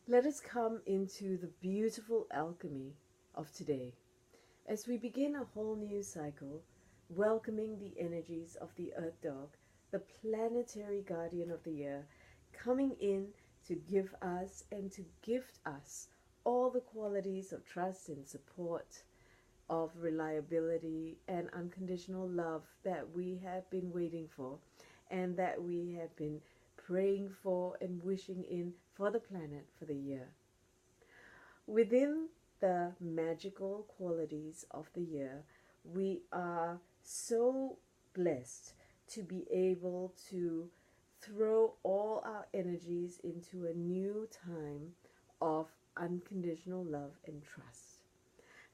Let us come into the beautiful alchemy of today as we begin a whole new cycle, welcoming the energies of the Earth Dog, the planetary guardian of the year, coming in to give us and to gift us all the qualities of trust and support, of reliability and unconditional love that we have been waiting for and that we have been praying for and wishing in for the planet for the year. Within the magical qualities of the year, we are so blessed to be able to throw all our energies into a new time of unconditional love and trust.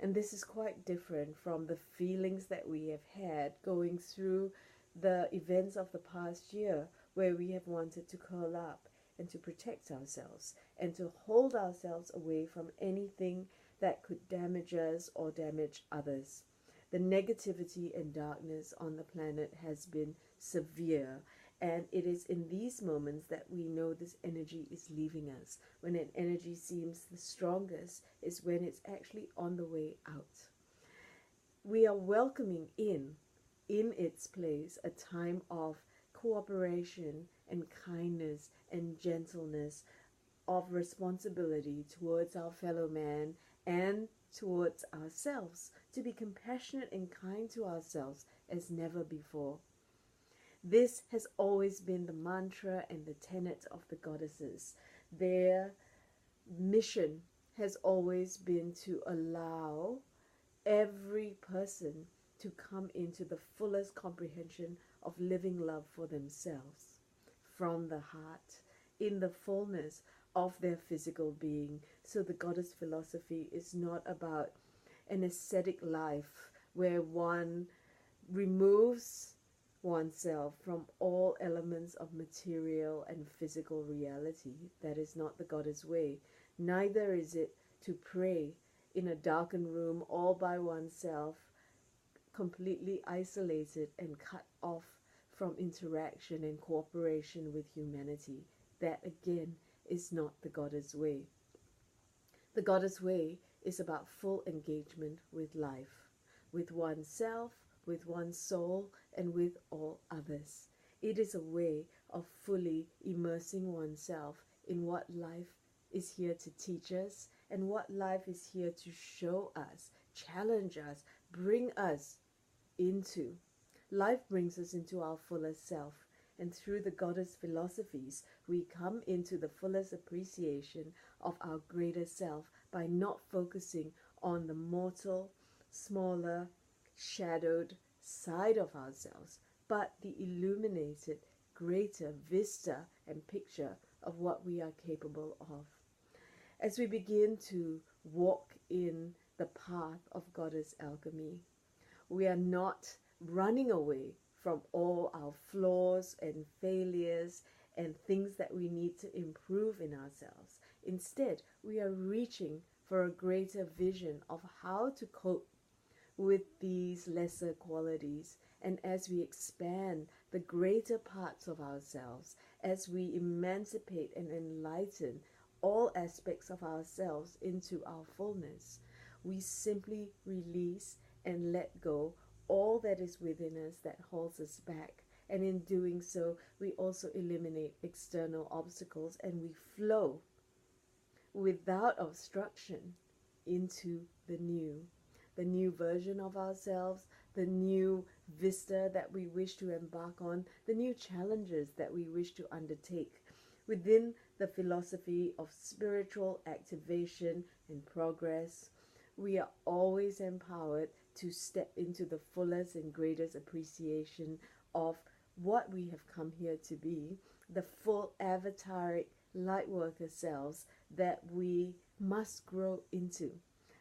And this is quite different from the feelings that we have had going through the events of the past year, where we have wanted to curl up and to protect ourselves and to hold ourselves away from anything that could damage us or damage others. The negativity and darkness on the planet has been severe, and it is in these moments that we know this energy is leaving us. When an energy seems the strongest is when it's actually on the way out. We are welcoming in its place, a time of cooperation and kindness and gentleness, of responsibility towards our fellow man and towards ourselves, to be compassionate and kind to ourselves as never before. This has always been the mantra and the tenet of the goddesses. Their mission has always been to allow every person to come into the fullest comprehension of living love for themselves from the heart, in the fullness of their physical being. So the goddess philosophy is not about an ascetic life where one removes oneself from all elements of material and physical reality. That is not the goddess way. Neither is it to pray in a darkened room all by oneself, completely isolated and cut off from interaction and cooperation with humanity. That again is not the goddess way. The goddess way is about full engagement with life, with oneself, with one's soul, and with all others. It is a way of fully immersing oneself in what life is here to teach us and what life is here to show us, challenge us, bring us into. Life brings us into our fullest self, and through the goddess philosophies, we come into the fullest appreciation of our greater self by not focusing on the mortal, smaller, shadowed side of ourselves, but the illuminated, greater vista and picture of what we are capable of. As we begin to walk in the path of goddess alchemy, we are not running away from all our flaws and failures and things that we need to improve in ourselves. Instead, we are reaching for a greater vision of how to cope with these lesser qualities. And as we expand the greater parts of ourselves, as we emancipate and enlighten all aspects of ourselves into our fullness, we simply release and let go all that is within us that holds us back. And in doing so, we also eliminate external obstacles and we flow without obstruction into the new version of ourselves, the new vista that we wish to embark on, the new challenges that we wish to undertake. Within the philosophy of spiritual activation and progress, we are always empowered to step into the fullest and greatest appreciation of what we have come here to be, the full avataric lightworker selves that we must grow into.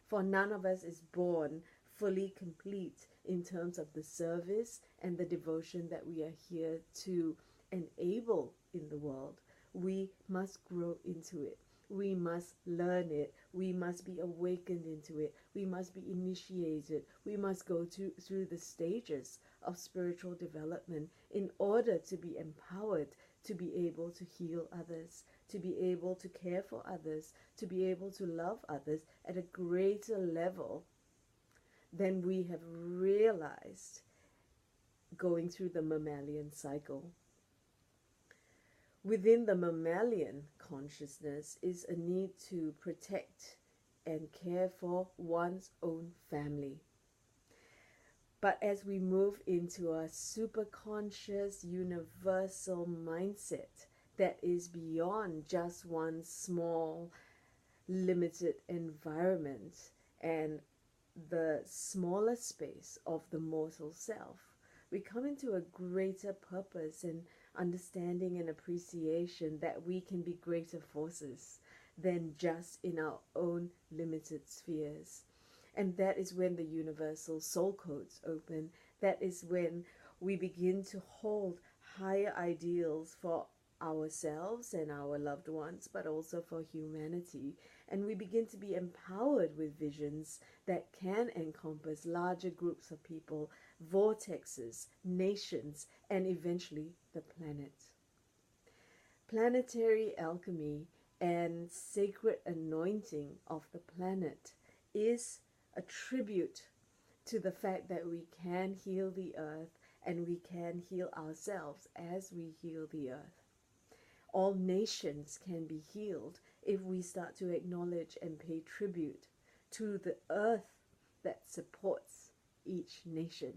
For none of us is born fully complete in terms of the service and the devotion that we are here to enable in the world. We must grow into it. We must learn it. We must be awakened into it. We must be initiated. We must go through the stages of spiritual development in order to be empowered to be able to heal others, to be able to care for others, to be able to love others at a greater level than we have realized going through the mammalian cycle. Within the mammalian consciousness is a need to protect and care for one's own family. But as we move into a super conscious, universal mindset that is beyond just one small, limited environment and the smaller space of the mortal self, we come into a greater purpose and understanding and appreciation that we can be greater forces than just in our own limited spheres. And that is when the universal soul codes open. That is when we begin to hold higher ideals for ourselves and our loved ones, but also for humanity. And we begin to be empowered with visions that can encompass larger groups of people, vortexes, nations, and eventually the planet. Planetary alchemy and sacred anointing of the planet is a tribute to the fact that we can heal the earth and we can heal ourselves as we heal the earth. All nations can be healed if we start to acknowledge and pay tribute to the earth that supports each nation.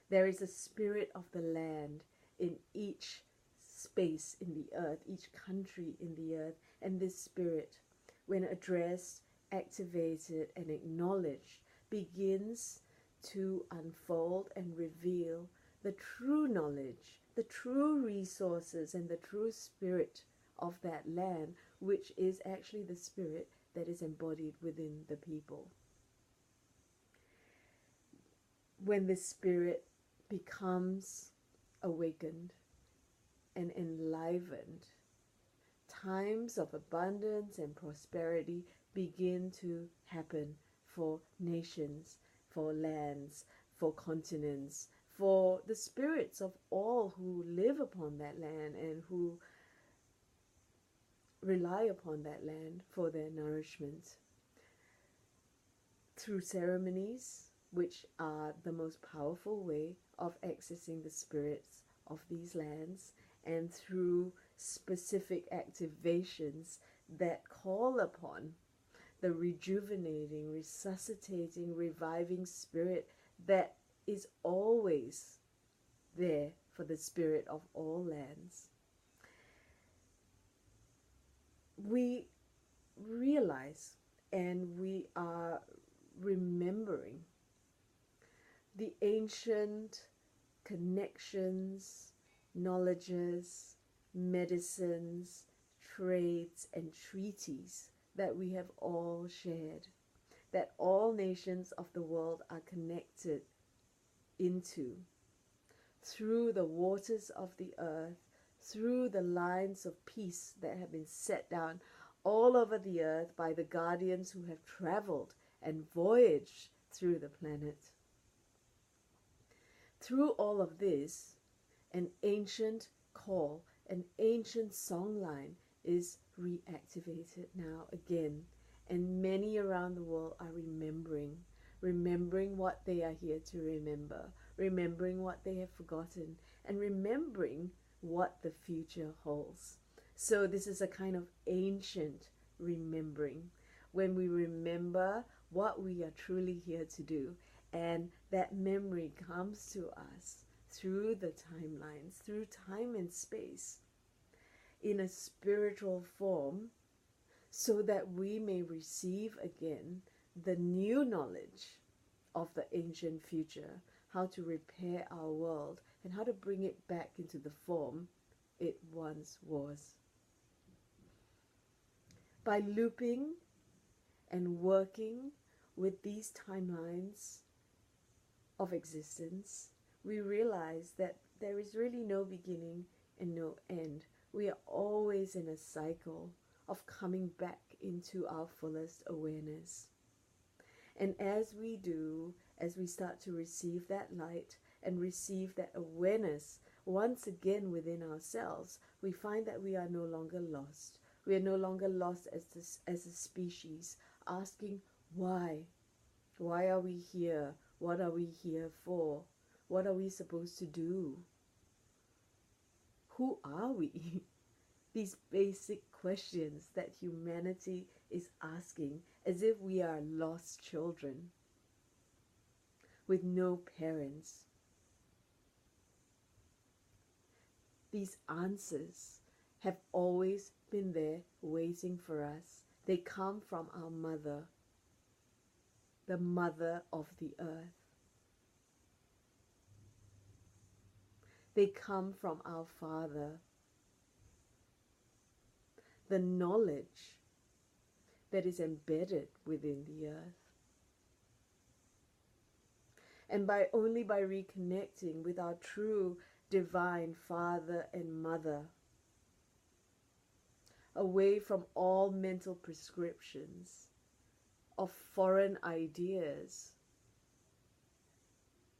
There is a spirit of the land in each space in the earth, each country in the earth, and this spirit, when addressed, activated, and acknowledged, begins to unfold and reveal the true knowledge, the true resources, and the true spirit of that land, which is actually the spirit that is embodied within the people. When this spirit becomes awakened and enlivened, times of abundance and prosperity begin to happen for nations, for lands, for continents, for the spirits of all who live upon that land and who rely upon that land for their nourishment. Through ceremonies, which are the most powerful way of accessing the spirits of these lands, and through specific activations that call upon the rejuvenating, resuscitating, reviving spirit that is always there for the spirit of all lands. We realize and we are remembering the ancient connections, knowledges, medicines, trades, and treaties that we have all shared, that all nations of the world are connected into through the waters of the earth, through the lines of peace that have been set down all over the earth by the guardians who have traveled and voyaged through the planet. Through all of this, an ancient call, an ancient songline is reactivated now again, and many around the world are remembering what they are here to remember, remembering what they have forgotten, and remembering what the future holds. So this is a kind of ancient remembering, when we remember what we are truly here to do, and that memory comes to us through the timelines, through time and space, in a spiritual form, so that we may receive again the new knowledge of the ancient future, how to repair our world and how to bring it back into the form it once was. By looping and working with these timelines of existence, we realize that there is really no beginning and no end. We are always in a cycle of coming back into our fullest awareness. And as we do, as we start to receive that light and receive that awareness once again within ourselves, we find that we are no longer lost. We are no longer lost as a species, asking why. Why are we here? What are we here for? What are we supposed to do? Who are we? These basic questions that humanity is asking as if we are lost children with no parents. These answers have always been there waiting for us. They come from our mother, the mother of the earth. They come from our Father. The knowledge that is embedded within the earth. And only by reconnecting with our true divine Father and Mother, away from all mental prescriptions of foreign ideas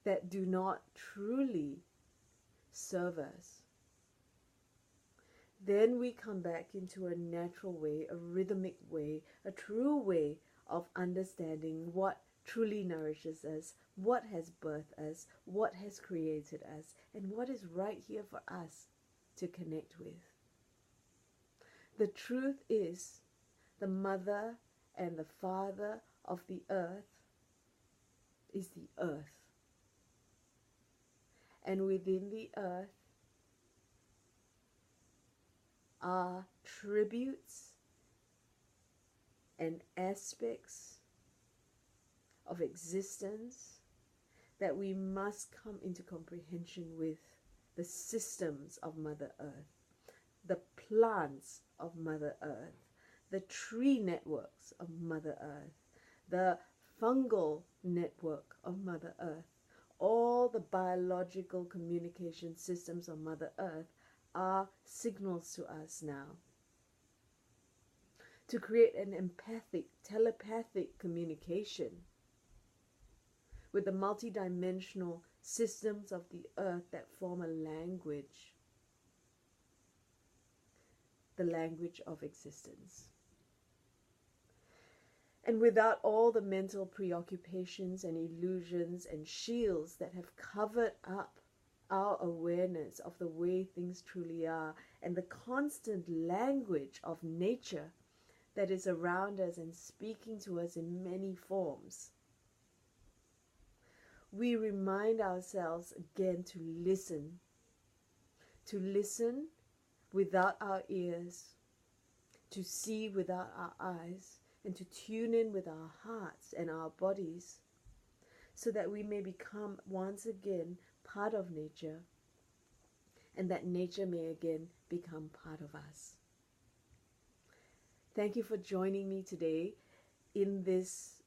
that do not truly serve us, then we come back into a natural way, a rhythmic way, a true way of understanding what truly nourishes us, what has birthed us, what has created us, and what is right here for us to connect with. The truth is, the mother and the father of the earth is the earth. And within the earth are tributes and aspects of existence that we must come into comprehension with. The systems of Mother Earth, the plants of Mother Earth, the tree networks of Mother Earth, the fungal network of Mother Earth, all the biological communication systems of Mother Earth are signals to us now to create an empathic, telepathic communication with the multidimensional systems of the earth that form a language, the language of existence. And without all the mental preoccupations and illusions and shields that have covered up our awareness of the way things truly are, and the constant language of nature that is around us and speaking to us in many forms, we remind ourselves again to listen without our ears, to see without our eyes, and to tune in with our hearts and our bodies, so that we may become once again part of nature, and that nature may again become part of us. Thank you for joining me today in this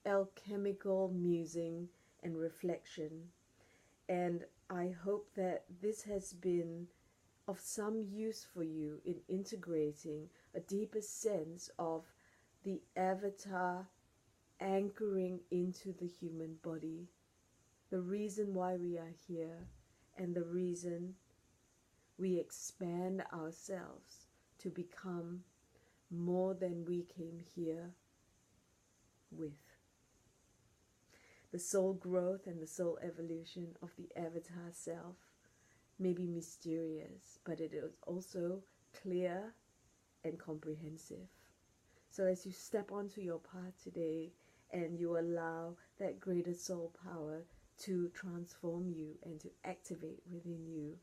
alchemical musing and reflection, and I hope that this has been of some use for you in integrating a deeper sense of the avatar anchoring into the human body, the reason why we are here, and the reason we expand ourselves to become more than we came here with. The soul growth and the soul evolution of the avatar self may be mysterious, but it is also clear and comprehensive. So as you step onto your path today and you allow that greater soul power to transform you and to activate within you,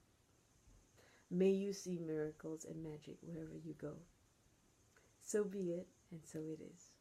may you see miracles and magic wherever you go. So be it, and so it is.